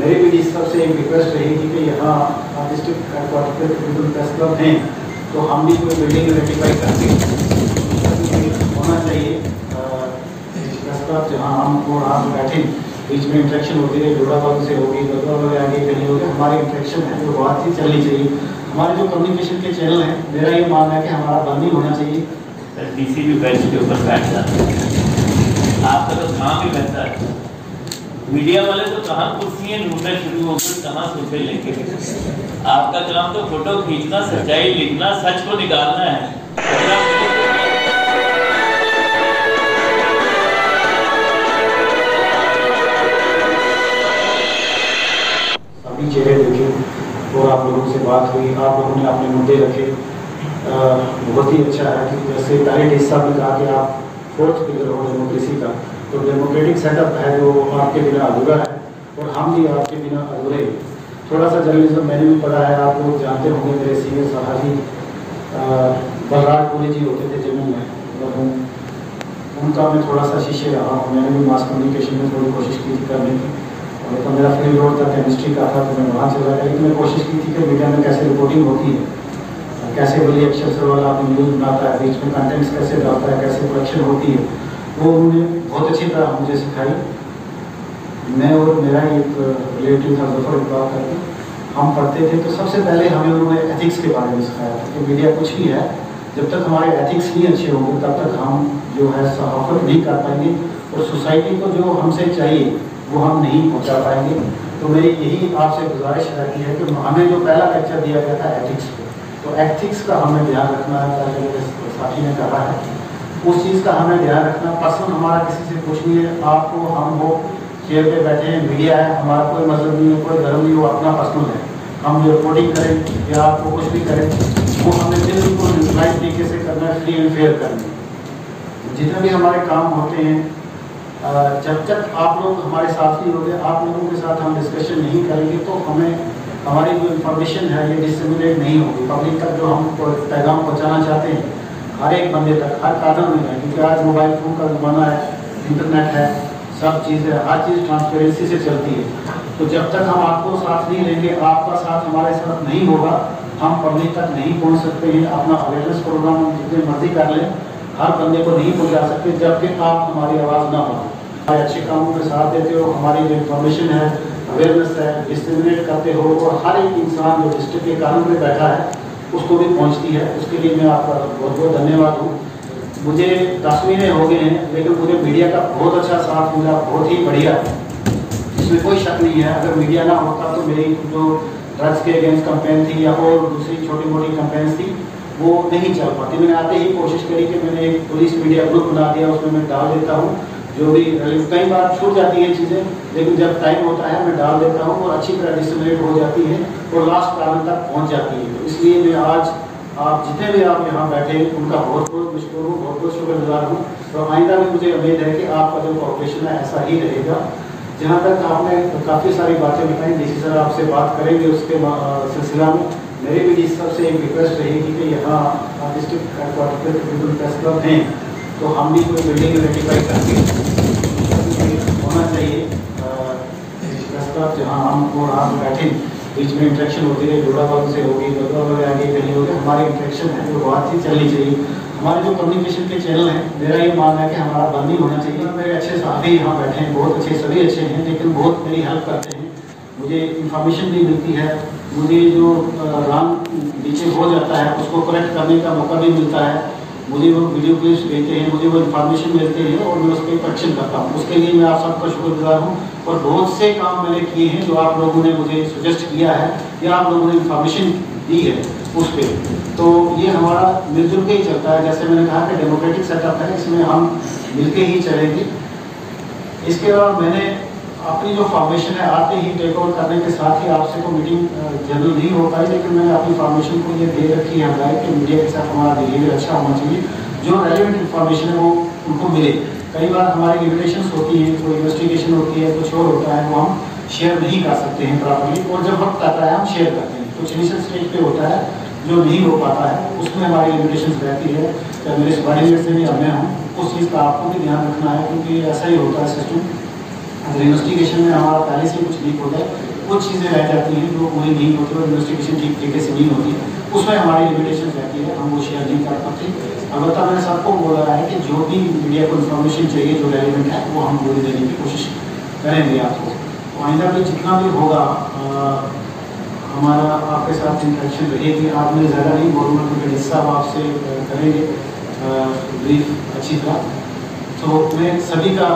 मेरी भी इस तरफ से एक रिक्वेस्ट रहेगी कि यहाँ डिस्ट्रिक्ट हेडक्वार्टर पे तकरीबन प्रेस क्लब हैं, तो हम भी कोई बिल्डिंग रेटिफाई करके होना चाहिए प्रेस क्लब, जहाँ हम और आप बैठे बीच में इंटरेक्शन होती है, जोड़ा वालों से होगी, बदवा वाले आगे कहीं होगी, हमारी इंटरेक्शन है जो बहुत ही चलनी चाहिए। हमारे जो कम्युनिकेशन के चैनल हैं, मेरा ये मानना है कि हमारा बंद नहीं होना चाहिए। डीसी भी बेंच के ऊपर बैठ जाता है, आपका तो काम ही बेहतर है। मीडिया वाले तो कहाँ कुर्सियाँ ढूंढना शुरू हो गए, कहाँ सोफे लेके, आपका काम तो फोटो खींचना, सच्चाई लिखना, सच को निकालना है। सभी चेहरे देखे और आप लोगों से बात हुई, आप लोगों ने अपने मुद्दे रखे, बहुत ही अच्छा है कि जैसे पहले हिस्सा में कहा कि आप फोर्थ पिलर हो डेमोक्रेसी का, तो डेमोक्रेटिक सेटअप है जो आपके बिना अधूरा है और हम भी आपके बिना अधूरे। थोड़ा सा जर्नलिज्म मैंने भी पढ़ा है, आप लोग जानते होंगे, मेरे सीनियर साहब बलराज पुरी जी होते थे जम्मू में, मतलब उनका मैं थोड़ा सा शिष्य रहा हूँ। मैंने भी मास कम्युनिकेशन में थोड़ी कोशिश की थी करने की, और तो मेरा फील्ड रोड था केमिस्ट्री का था, तो मैं वहाँ चला गया। लेकिन मैं कोशिश की थी कि मीडिया में कैसे रिपोर्टिंग होती है, कैसे बड़ी अक्षर वाला अपनी न्यूज़ बनाता है, बीच में कंटेंट्स कैसे डालता है, कैसे प्रोडक्शन होती है, वो उन्होंने बहुत अच्छी तरह मुझे सिखाई। मैं और मेरा एक रिलेटिव था जफर इकबाल करके, हम पढ़ते थे, तो सबसे पहले हमें उन्होंने एथिक्स के बारे में सिखाया था कि मीडिया कुछ भी है, जब तक हमारे एथिक्स नहीं अच्छे होंगे तब तक हम जो है सहाफत नहीं कर पाएंगे और सोसाइटी को जो हमसे चाहिए वो हम नहीं पहुँचा पाएंगे। तो मेरी यही आपसे गुजारिश रहती है कि हमें जो पहला लेक्चर दिया गया था एथिक्स को, तो एथिक्स का हमें ध्यान रखना है, ताकि मेरे साथी ने कहा है उस चीज़ का हमें ध्यान रखना। पर्सनल हमारा किसी से कुछ नहीं है, आपको हम वो चेयर पे बैठे हैं, मीडिया है, हमारा कोई मजहब नहीं है, कोई धर्म नहीं, वो अपना पर्सनल है। हम जो रिपोर्टिंग करें या आपको कुछ भी करें वो हमें बिल्कुल न्यूट्रलाइज तरीके से करना है, फ्री एंड फेयर करना है। जितने भी हमारे काम होते हैं, जब तक आप लोग हमारे साथ नहीं होंगे, आप लोगों के साथ हम डिस्कशन नहीं करेंगे, तो हमें हमारी जो इन्फॉर्मेशन है ये डिस्ट्रीब्यूट नहीं होगी पब्लिक तक। जो हम पैगाम पहुँचाना चाहते हैं हर एक बंदे तक, हर कदम में है, क्योंकि आज मोबाइल फ़ोन का ज़माना है, इंटरनेट है, सब चीज़ें, हर चीज़ ट्रांसपेरेंसी से चलती है। तो जब तक हम आपको साथ नहीं लेंगे, आपका साथ हमारे साथ नहीं होगा, हम पब्लिक तक नहीं पहुंच सकते हैं। अपना अवेयरनेस प्रोग्राम जितने मर्जी कर लें, हर बंदे को नहीं पहुंचा सकते जब तक आप हमारी आवाज़ ना हो। हमारे अच्छे कामों में साथ देते हो, हमारी जो इन्फॉर्मेशन है, अवेयरनेस है, डिस्ट्रीब्यूट करते हो, और हर एक इंसान जो डिस्ट्रिक्ट के कानून में बैठा है उसको भी पहुँचती है। उसके लिए मैं आपका बहुत बहुत धन्यवाद हूँ। मुझे 10 महीने हो गए हैं, लेकिन मुझे मीडिया का बहुत अच्छा साथ मिला, बहुत ही बढ़िया, इसमें कोई शक नहीं है। अगर मीडिया ना होता तो मेरी जो ड्रग्स के अगेंस्ट कैंपेन थी या और दूसरी छोटी मोटी कैंपेन्स थी वो नहीं चल पाती। मैंने आते ही कोशिश करी कि मैंने एक पुलिस मीडिया ग्रुप बना दिया, उसमें मैं डाल देता हूँ जो भी, कई बार छूट जाती हैं चीज़ें, लेकिन जब टाइम होता है मैं डाल देता हूँ और अच्छी तरह डिस्ट्रीब्यूट हो जाती है और लास्ट कारण तक पहुँच जाती है। तो इसलिए मैं आज आप जितने भी आप यहाँ बैठे उनका बहुत बहुत मशहूर हूँ, बहुत बहुत शुक्रगुजार हूँ। तो आइंदा भी मुझे उम्मीद है कि आपका जो कॉपरेशन है ऐसा ही रहेगा। जहाँ तक आपने काफ़ी सारी बातें बताई, डीसी सर आपसे बात करेंगे उसके सिलसिला में। मेरी भी इस तरफ से एक रिक्वेस्ट रहेगी कि यहाँ डिस्ट्रिक्ट हेडक्वार्टर पे तकरीबन प्रेस क्लब हैं, तो हम भी कोई बिल्डिंग रेटिफाई करके होना चाहिए प्रेस क्लब, जहाँ हम और आप बैठे बीच में इंटरेक्शन होती है, जोड़ा वालों से होगी, बदवा वाले आगे कहीं होगी, हमारी इंटरेक्शन है जो बहुत ही चलनी चाहिए। हमारे जो कम्युनिकेशन के चैनल हैं, मेरा ये मानना है कि हमारा बंद नहीं होना चाहिए। मेरे अच्छे साथी यहाँ बैठे हैं, बहुत अच्छे, सभी अच्छे हैं, लेकिन बहुत मेरी हेल्प करते हैं, मुझे इन्फॉर्मेशन भी मिलती है, मुझे जो रंग नीचे हो जाता है उसको करेक्ट करने का मौका भी मिलता है, मुझे वो वीडियो क्लिप्स देते हैं, मुझे वो इन्फॉर्मेशन मिलते हैं और मैं उस पर करेक्शन करता हूँ। उसके लिए मैं आप सबका शुक्रगुजार हूँ। और बहुत से काम मैंने किए हैं जो आप लोगों ने मुझे सजेस्ट किया है या आप लोगों ने इन्फॉर्मेशन दी है उस पर, तो ये हमारा मिलजुल के ही चलता है। जैसे मैंने कहा कि डेमोक्रेटिक सेटअप है, इसमें हम मिलके ही चलेंगे। इसके अलावा मैंने अपनी जो फॉर्मेशन है आते ही टेक ओवर करने के साथ ही आपसे को मीटिंग जनरल नहीं हो पाई, लेकिन मैंने अपनी फॉर्मेशन को ये दे रखी है हमारे कि मीडिया के साथ हमारा बिहेवियर अच्छा होना चाहिए, जो रेलिवेंट इन्फॉर्मेशन है वो उनको मिले। कई बार हमारी लिमिटेशंस होती है, कोई इन्वेस्टिगेशन होती है, कुछ और होता है, वो हम शेयर नहीं कर सकते हैं प्रॉपर्ली, और जब वक्त आता है हम शेयर करते हैं। कुछ इनिशियल स्टेज पे होता है जो नहीं हो पाता है, उसमें हमारी लिमिटेशंस रहती है। चाहे मेरे सबॉर्डिनेट से भी हमें हम उस चीज़ का आपको भी ध्यान रखना है, क्योंकि ऐसा ही होता है सिस्टम। अगर इन्वेस्टिगेशन में हमारा पहले से कुछ लीक होता है, कुछ चीज़ें रह जाती हैं जो पूरी नहीं होती और इन्वेस्टिगेशन ठीक तरीके से नहीं होती, उसमें हमारी लिमिटेशन रहती है, हम वो शेयर नहीं कर पाते। अलबत्ता मैंने सबको बोला है कि जो भी मीडिया को इन्फॉर्मेशन चाहिए जो रेलिवेंट है वो हम पूरी देने की कोशिश करेंगे आपको। तो आइंदा भी जितना भी होगा हमारा आपके साथ इंटरेक्शन रहेगी। आपने ज़्यादा नहीं बोलूँगा क्योंकि हिस्सा आपसे करेंगे ब्रीफ अच्छी तरह। तो मैं सभी का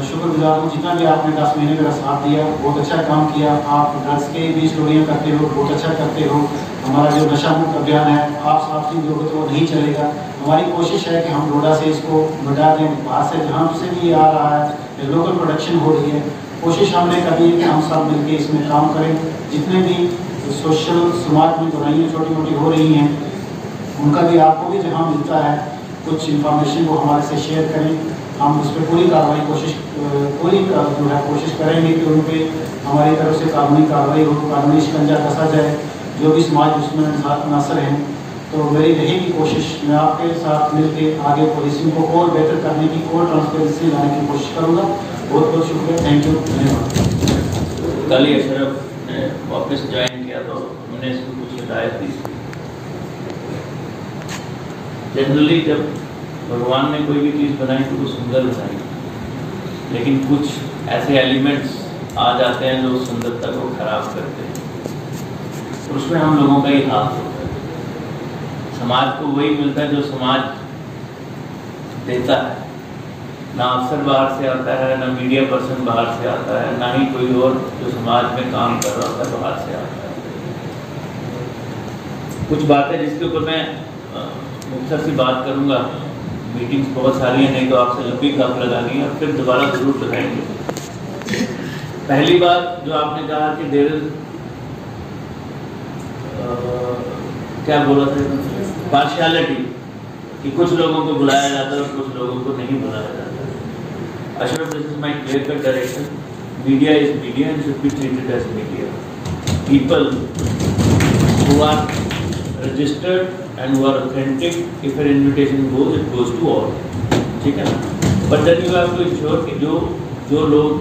शुक्रगुजार हूँ, जितना भी आपने 10 महीने मेरा साथ दिया, बहुत अच्छा काम किया। आप ड्रग्स के भी स्टोरियाँ करते हो, बहुत अच्छा करते हो। हमारा जो नशा मुक्त अभियान है, आप साथ नहीं दोगे तो वो नहीं चलेगा। हमारी कोशिश है कि हम डोडा से इसको बढ़ा दें, बाहर से जहाँ से भी आ रहा है लोकल प्रोडक्शन हो रही है, कोशिश हमने करी है कि हम सब मिलकर इसमें काम करें। जितने भी सोशल समाज में बुराइयाँ छोटी मोटी हो रही हैं उनका भी आपको भी जहाँ मिलता है कुछ इन्फॉर्मेशन वो हमारे से शेयर करें। हम उस पर पूरी कार्रवाई जो है कोशिश करेंगे कि उन पर हमारी तरफ से कानूनी कार्रवाई हो, कानूनी शिकंजा कसा जाए जो भी समाज उसमें मुनासर हैं। तो मेरी रहेगी कोशिश, मैं आपके साथ मिलकर आगे पुलिसिंग को और बेहतर करने की और ट्रांसपेरेंसी लाने की कोशिश करूँगा। बहुत बहुत शुक्रिया, थैंक यू, धन्यवाद। कल ही अशरफ ने वापस ज्वाइन किया तो हमने इसको कुछ हिदायत दी। जनरली जब भगवान ने कोई भी चीज़ बनाई तो वो सुंदर बनाई, लेकिन कुछ ऐसे एलिमेंट्स आ जाते हैं जो उस सुंदरता को खराब करते हैं, तो उसमें हम लोगों का ही हाथ होता है। समाज को वही मिलता है जो समाज देता है, ना अफसर बाहर से आता है, ना मीडिया पर्सन बाहर से आता है, ना ही कोई और जो समाज में काम कर रहा होता है बाहर से आता है। कुछ बातें जिसके ऊपर मैं मुख्तर सी बात करूँगा, मीटिंग्स बहुत सारी हैं, नहीं तो आपसे लंबी काफ लगानी है, फिर दोबारा जरूर लगाएंगे। पहली बात जो आपने कहा कि देर क्या बोला था, पार्शियलिटी, कि कुछ लोगों को बुलाया जाता है और कुछ लोगों को नहीं बुलाया जाता। Ashraf, this is my clear cut direction. Media is media and should be treated as media. People who are registered and who are authentic, if an invitation goes, it goes to all, ठीक है ना। But then you have to ensure कि जो लोग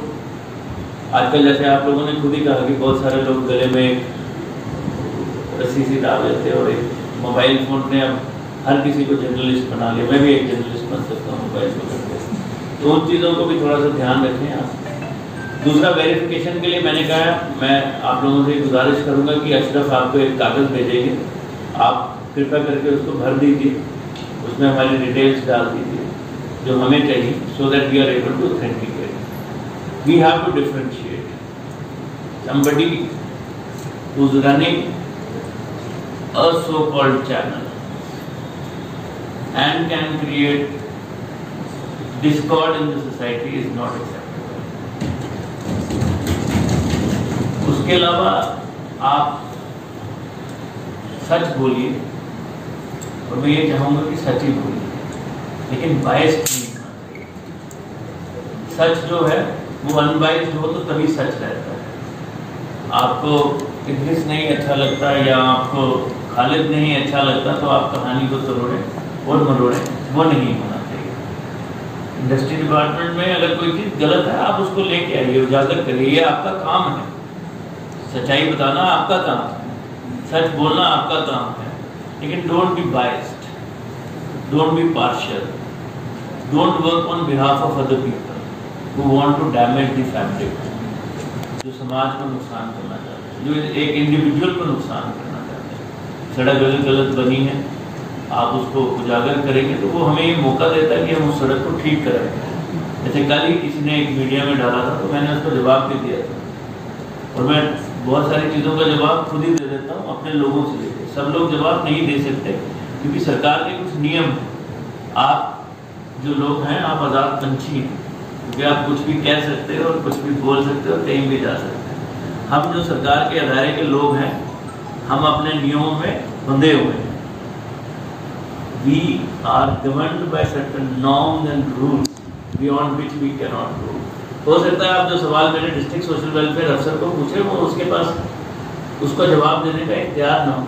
आजकल, जैसे आप लोगों ने खुद ही कहा कि बहुत सारे लोग गले में रस्सी सी डाल लेते हैं और एक मोबाइल फ़ोन ने अब हर किसी को जर्नलिस्ट बना लिया। मैं भी एक जर्नलिस्ट बन सकता हूँ मोबाइल फ़ोन करके, तो उन चीज़ों को भी थोड़ा सा ध्यान रखें आप। दूसरा, वेरिफिकेशन के लिए मैंने कहा, मैं आप लोगों से गुजारिश करूँगा कि अशरफ आपको एक कागज़ भेजेंगे, आप कृपया करके उसको भर दीजिए, उसमें हमारी डिटेल्स डाल दीजिए जो हमें चाहिए, so that we are able to authenticate. We have to differentiate somebody who is running a so called channel and can create discord in the society is not acceptable. उसके अलावा आप सच बोलिए, और मैं ये चाहूँगा कि सच ही बोलिए, लेकिन बायस्ड नहीं होना चाहिए। सच जो है वो अनबायस्ड हो तो तभी सच रहता है। आपको इद्रिस नहीं अच्छा लगता या आपको खालिद नहीं अच्छा लगता तो आप कहानी को तोड़ें और मरोड़ें, वो नहीं होना चाहिए। इंडस्ट्री डिपार्टमेंट में अगर कोई चीज़ गलत है आप उसको लेके आइए, उजागर करिए, ये आपका काम है। सच्चाई बताना आपका काम है, सच बोलना आपका काम है, लेकिन don't be biased, don't be partial, don't work on behalf of other people who want to damage the fabric, जो समाज को नुकसान करना चाहते हैं, जो एक इंडिविजुअल को नुकसान करना चाहते हैं। सड़क अगर गलत बनी है, आप उसको उजागर करेंगे तो वो हमें ये मौका देता है कि हम उस सड़क को ठीक करें। जैसे कल ही किसी ने एक मीडिया में डाला था तो मैंने उसको जवाब भी दिया था, और मैं बहुत सारी चीज़ों का जवाब खुद ही दे देता हूँ अपने लोगों से लेकर। सब लोग जवाब नहीं दे सकते क्योंकि सरकार के कुछ नियम हैं। आप जो लोग हैं आप आज़ाद पंछी हैं, क्योंकि आप कुछ भी कह सकते हो और कुछ भी बोल सकते हो, कहीं भी जा सकते हैं। हम जो सरकार के अदारे के लोग हैं, हम अपने नियमों में बंधे हुए हैं। We are governed by certain norms and rules beyond which we cannot go. हो सकता है आप जो सवाल मेरे डिस्ट्रिक्ट सोशल वेलफेयर अफसर को पूछे वो उसके पास उसको जवाब देने का इख्तियार ना हो,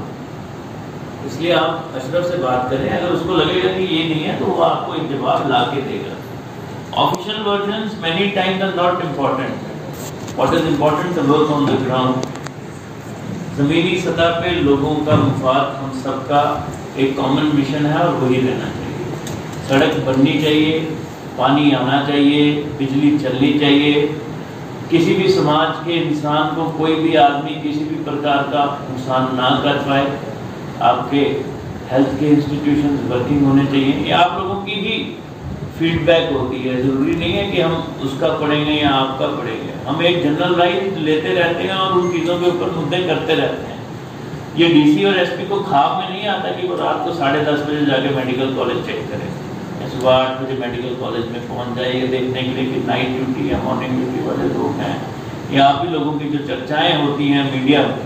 इसलिए आप अशरफ से बात करें। अगर उसको लगेगा कि ये नहीं है तो वो आपको एक जवाब ला के देगा। Official versions many times are not important, what is important the work on the ground. ज़मीनी सतह पे लोगों का मुफाद हम सबका एक कॉमन मिशन है और वही रहना चाहिए। सड़क बननी चाहिए, पानी आना चाहिए, बिजली चलनी चाहिए। किसी भी समाज के इंसान को कोई भी आदमी किसी भी प्रकार का नुकसान ना कर पाए। आपके हेल्थ के इंस्टीट्यूशंस वर्किंग होने चाहिए। ये आप लोगों की ही फीडबैक होती है, ज़रूरी नहीं है कि हम उसका पढ़ेंगे या आपका पढ़ेंगे। हम एक जनरल राइट लेते रहते हैं और उन चीज़ों के ऊपर मुद्दे करते रहते हैं। ये डीसी और एसपी को ख्वाब में नहीं आता कि वो रात को 10:30 बजे जाके मेडिकल कॉलेज चेक करें या सुबह 8 बजे मेडिकल कॉलेज में पहुंच जाए ये देखने के लिए कि नाइट ड्यूटी या मॉर्निंग ड्यूटी वाले लोग हैं। या आप ही लोगों की जो चर्चाएँ होती हैं मीडिया में,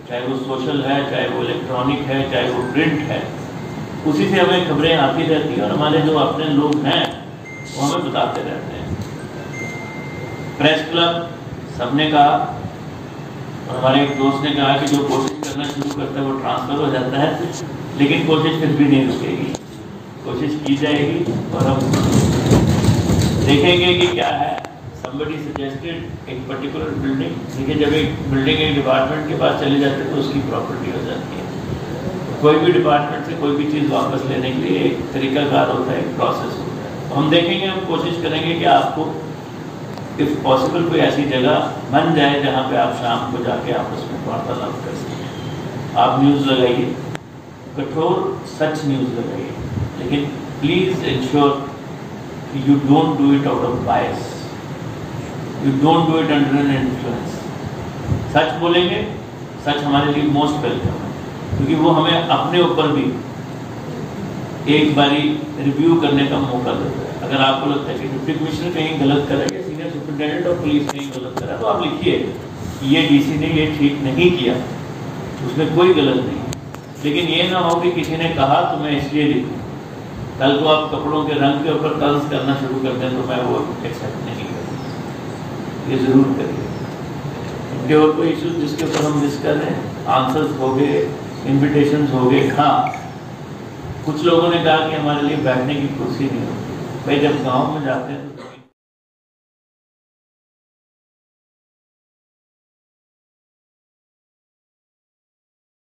चाहे वो सोशल है, चाहे वो इलेक्ट्रॉनिक है, चाहे वो प्रिंट है, उसी से हमें खबरें आती रहती हैं और हमारे जो अपने लोग हैं वो हमें बताते रहते हैं। प्रेस क्लब सबने कहा और हमारे एक दोस्त ने कहा कि जो कोशिश करना शुरू करता है वो ट्रांसफर हो जाता है, लेकिन कोशिश फिर भी नहीं रुकेगी, कोशिश की जाएगी और हम देखेंगे कि क्या है। Somebody suggested एक पर्टिकुलर बिल्डिंग, देखिए जब एक बिल्डिंग एक डिपार्टमेंट के पास चली जाती है तो उसकी प्रॉपर्टी हो जाती है। कोई भी डिपार्टमेंट से कोई भी चीज़ वापस लेने के लिए एक तरीकाकार होता है, एक प्रोसेस होता है। हम देखेंगे, हम कोशिश करेंगे कि आपको इफ़ पॉसिबल कोई ऐसी जगह बन जाए जहाँ पे आप शाम को जाके आपस में वार्तालाप कर सकें। आप न्यूज़ लगाइए, कठोर सच न्यूज़ लगाइए, लेकिन please ensure you don't do it out of bias, you don't do it under an influence. सच बोलेंगे, सच हमारे लिए मोस्ट वेलकम है, क्योंकि वो हमें अपने ऊपर भी एक बारी रिव्यू करने का मौका देता है। अगर आपको लगता है कि डिप्टी कमिश्नर कहीं गलत कर रहा है या सीनियर सुपरिटेंडेंट ऑफ पुलिस कहीं गलत कर रहा है, तो आप लिखिए कि ये डीसी ने ये ठीक नहीं किया, उसमें कोई गलत नहीं। लेकिन ये ना हो कि किसी ने कहा तो मैं इसलिए लिखूँ, कल को आप कपड़ों के रंग के ऊपर तंज करना शुरू कर दें तो मैं वो एक्सेप्ट नहीं करूँगा। ये ज़रूर करिए। और कोई इशू जिसके ऊपर हम डिस्कस कर रहे हैं, आंसर्स हो गए, इन्विटेशंस हो गए। हाँ, कुछ लोगों ने कहा कि हमारे लिए बैठने की कुर्सी नहीं होती। भाई जब गांव में जाते हैं तो